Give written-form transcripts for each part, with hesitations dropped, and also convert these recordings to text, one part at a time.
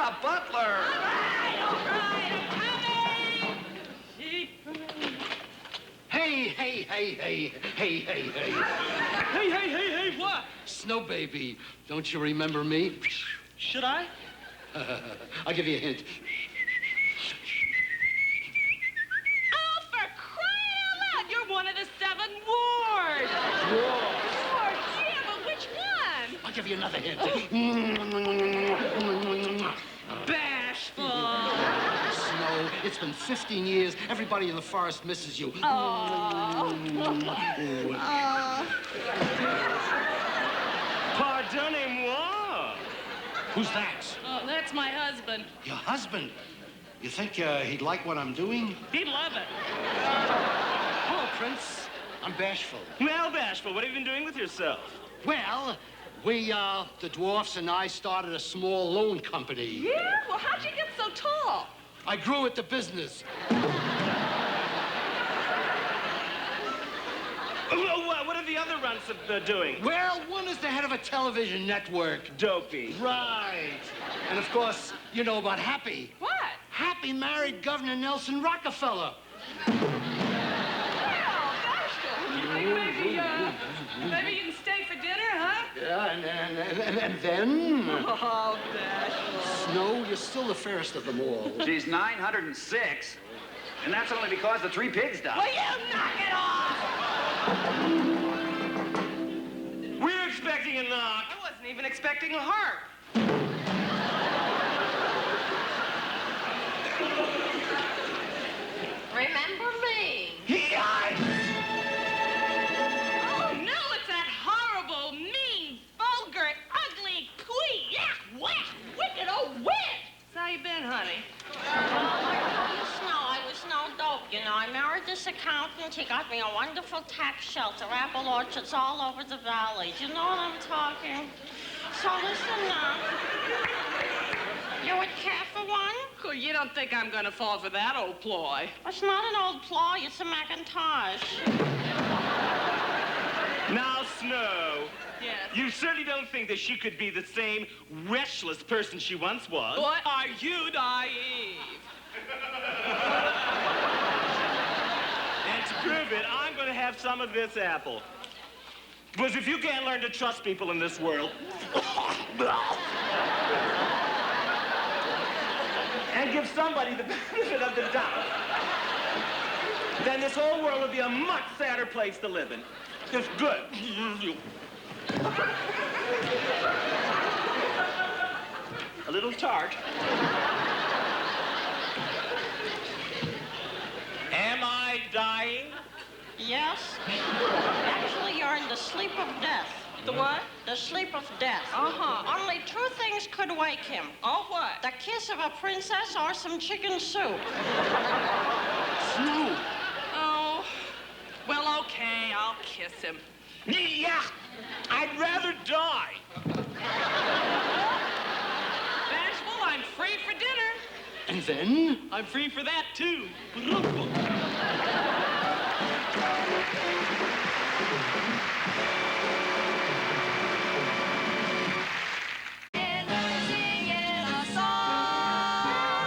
Yeah, butler. All right, I'm coming. Hey, What? Snow Baby, don't you remember me? Should I? I'll give you a hint. Oh, for crying out loud, you're one of the 7 wards. Wards, yeah, but which one? I'll give you another hint. Bashful. Snow, it's been 15 years. Everybody in the forest misses you. Pardonnez-moi. Who's that? Oh, that's my husband. Your husband. You think he'd like what I'm doing? He'd love it. Hello, Prince. I'm Bashful. Well, Bashful, what have you been doing with yourself? Well, we, the dwarfs and I started a small loan company. Yeah? Well, how'd you get so tall? I grew at the business. What are the other runs doing? Well, one is the head of a television network. Dopey. Right. And, of course, you know about Happy. What? Happy married Governor Nelson Rockefeller. Maybe you can stay for dinner, huh? Yeah, and then? Oh, Bashful. Snow, you're still the fairest of them all. She's 906, and that's only because the 3 pigs died. Will you knock it off? We're expecting a knock. I wasn't even expecting a heart. Remember me? Oh, no, it's that horrible, mean, vulgar, ugly, wicked old witch. So how you been, honey? I was no dope, you know. I married this accountant. He got me a wonderful tax shelter, apple orchards all over the valley. Do you know what I'm talking? So listen now. You would care for one? Well, you don't think I'm gonna fall for that old ploy? It's not an old ploy, it's a Macintosh. Now, Snow, Yes. you certainly don't think that she could be the same restless person she once was. Boy, are you naive? And to prove it, I'm going to have some of this apple. Because if you can't learn to trust people in this world, and give somebody the benefit of the doubt, then this whole world would be a much sadder place to live in. It's good. A little tart. Am I dying? Yes? Actually, you're in the sleep of death. The what? The sleep of death. Uh-huh. Only 2 things could wake him. Oh, what? The kiss of a princess or some chicken soup. Snow. Oh, well, okay, I'll kiss him. Yeah, I'd rather die. Bashful, I'm free for dinner. And then? I'm free for that, too.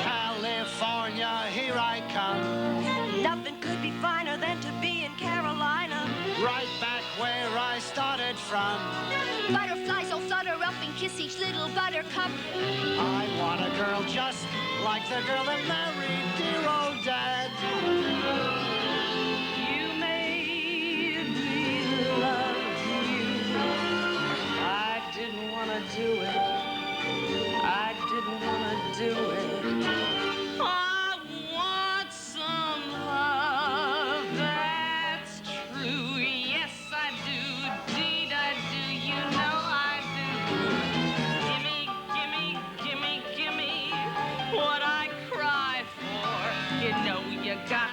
California, here I come. Nothing could be finer than to be in Carolina. Right back where I started from. Butterflies all flutter up and kiss each little buttercup. I want a girl just like the girl that married dear old dad. You made me love you. I didn't want to do it. I didn't want to do it. I want some love that's true. Yes, I do. Indeed, I do. You know I do. Gimme what I cry for. You know you got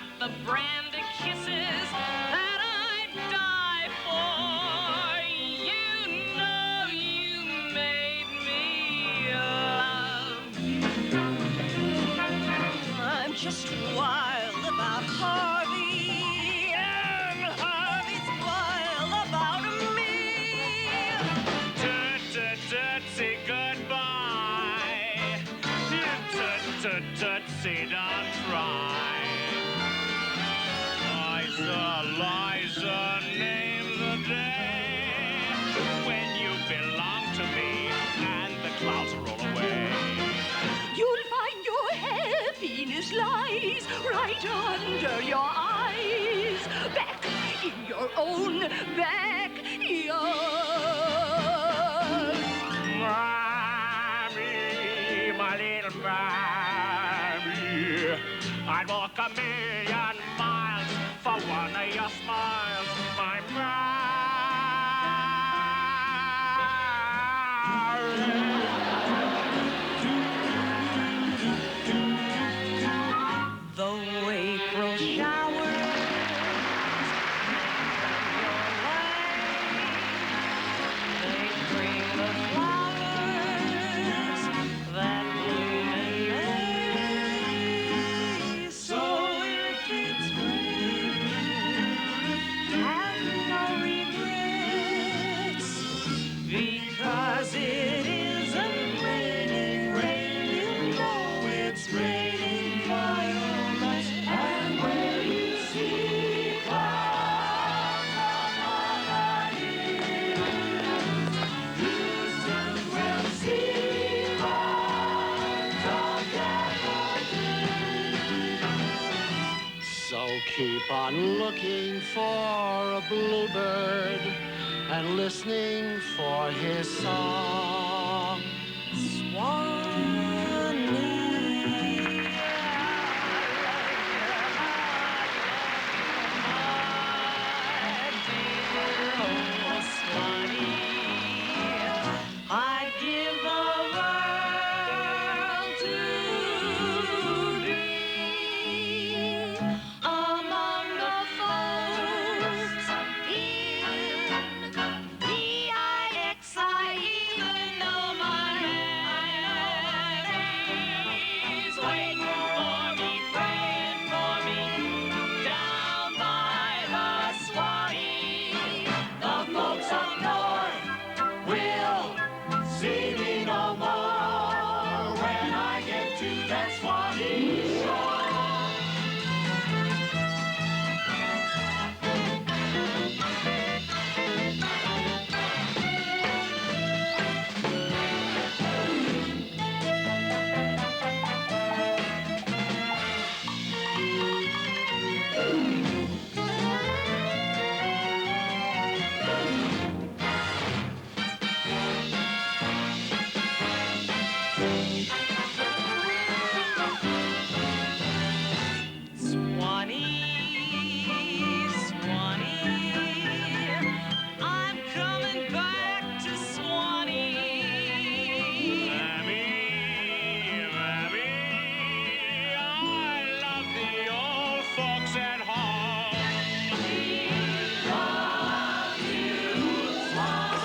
looking for a bluebird and listening for his song. I'd give the world to be among the folks in V-I-X-I, even though my head is waiting for me, praying for me, down by the Swanee. The folks up north will see me no more when I get to that Swanee shore. Swanee, Swanee, I'm coming back to Swanee. Mammy, Mammy, I love the old folks at home. We love you, Swanee.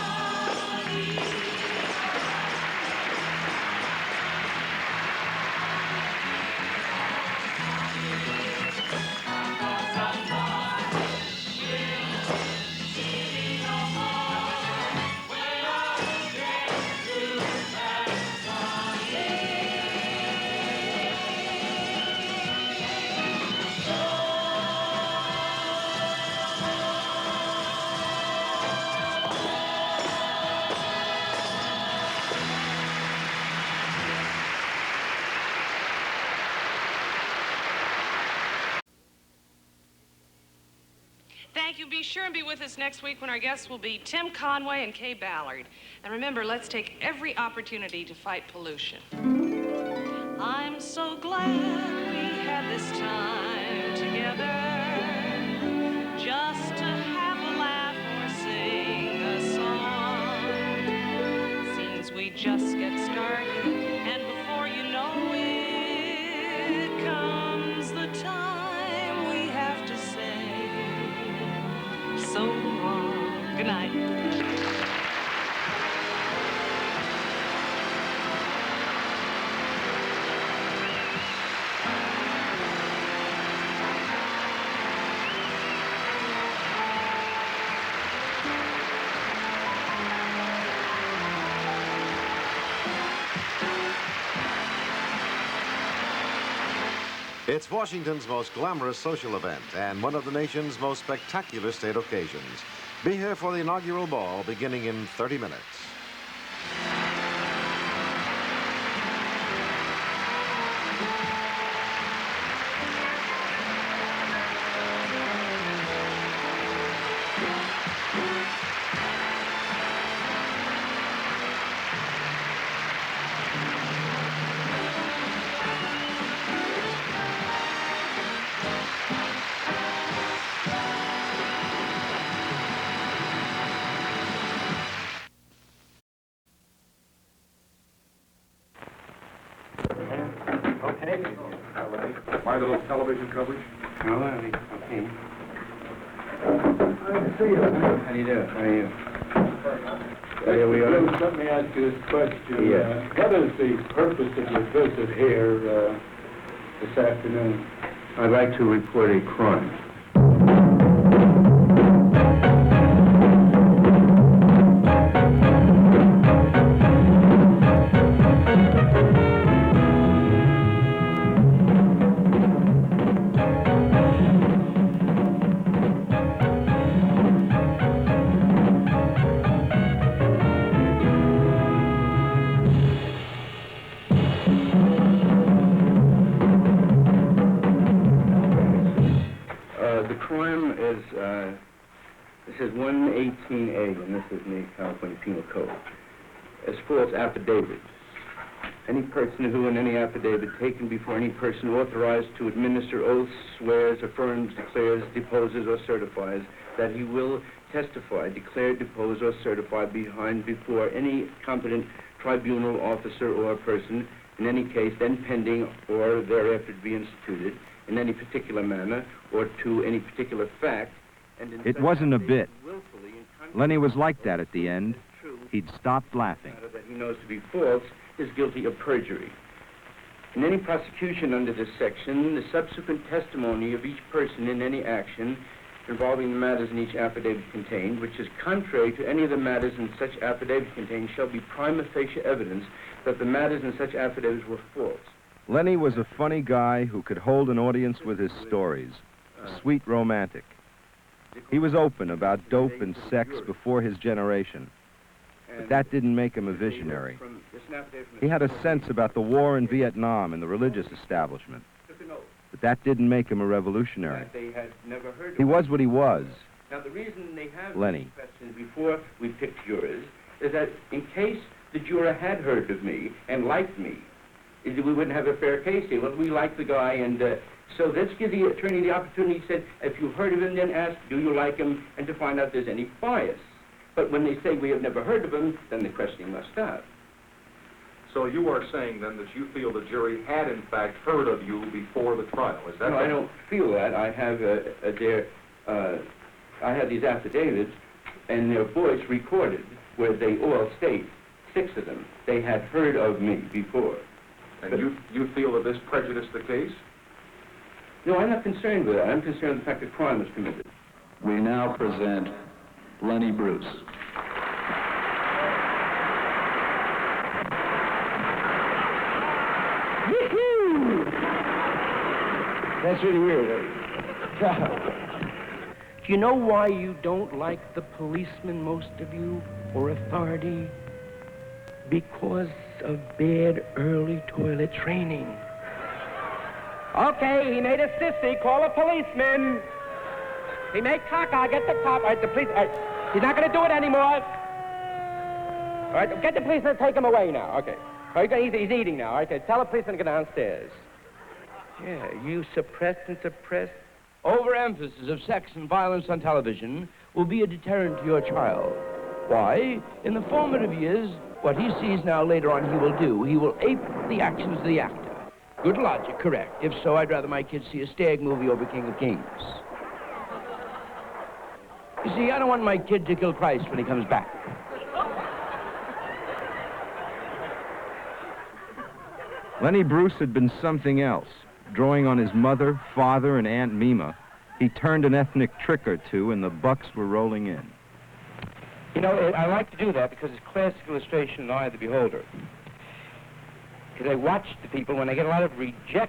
Thank you. Be sure and be with us next week when our guests will be Tim Conway and Kay Ballard. And remember, let's take every opportunity to fight pollution. I'm so glad we had this time together, just to have a laugh or sing a song. Seems we just get started, and before you know it, comes the time we have to say so long. Good night. It's Washington's most glamorous social event and one of the nation's most spectacular state occasions. Be here for the inaugural ball beginning in 30 minutes. My little television coverage. Oh, okay. Nice to see you. How do you do? How are you? Here we are. Let me ask you this question. Yes. What is the purpose of your visit here this afternoon? I'd like to report a crime. crime is, this is 118A, and this is in the California Penal Code. It's false affidavits. Any person who in any affidavit taken before any person authorized to administer oaths, swears, affirms, declares, deposes, or certifies that he will testify, declare, depose, or certify before any competent tribunal, officer, or person, in any case then pending or thereafter to be instituted, in any particular manner, or to any particular fact, and in It wasn't a bit. Lenny was like that at the end. He'd stopped laughing. That he knows to be false is guilty of perjury. In any prosecution under this section, the subsequent testimony of each person in any action involving the matters in each affidavit contained, which is contrary to any of the matters in such affidavit contained, shall be prima facie evidence that the matters in such affidavits were false. Lenny was a funny guy who could hold an audience with his stories, a sweet romantic. He was open about dope and sex before his generation, but that didn't make him a visionary. He had a sense about the war in Vietnam and the religious establishment, but that didn't make him a revolutionary. He was what he was, Now, the reason they have Lenny. these questions before we picked jurors is that in case the juror had heard of me and liked me, we wouldn't have a fair case here. Well, we like the guy, and so let's give the attorney the opportunity, said, if you've heard of him, then ask, do you like him, and to find out if there's any bias. But when they say we have never heard of him, then the questioning must stop. So you are saying, then, that you feel the jury had, in fact, heard of you before the trial. Is that No, right? I don't feel that. I have I have these affidavits, and their voice recorded, where they all state, 6 of them, they had heard of me before. And you feel that this prejudiced the case? No, I'm not concerned with that. I'm concerned with the fact that crime was committed. We now present Lenny Bruce. That's really weird. Do you know why you don't like the policeman, most of you, or authority? Because of bad early toilet training. Okay, he made a sissy. Call a policeman. He made caca. Get the cop. All right, the police. All right. He's not going to do it anymore. All right, get the policeman and take him away now. Okay. All right, he's eating now. All right, tell the policeman to go downstairs. Yeah, you suppressed and suppressed. Overemphasis of sex and violence on television will be a deterrent to your child. Why? In the formative years, what he sees now later on he will do. He will ape the actions of the actor. Good logic, correct. If so, I'd rather my kids see a stag movie over King of Kings. You see, I don't want my kid to kill Christ when he comes back. Lenny Bruce had been something else. Drawing on his mother, father, and Aunt Mima, he turned an ethnic trick or two, and the bucks were rolling in. You know, I like to do that because it's classic illustration in the eye of the beholder. Because I watch the people, when they get a lot of rejection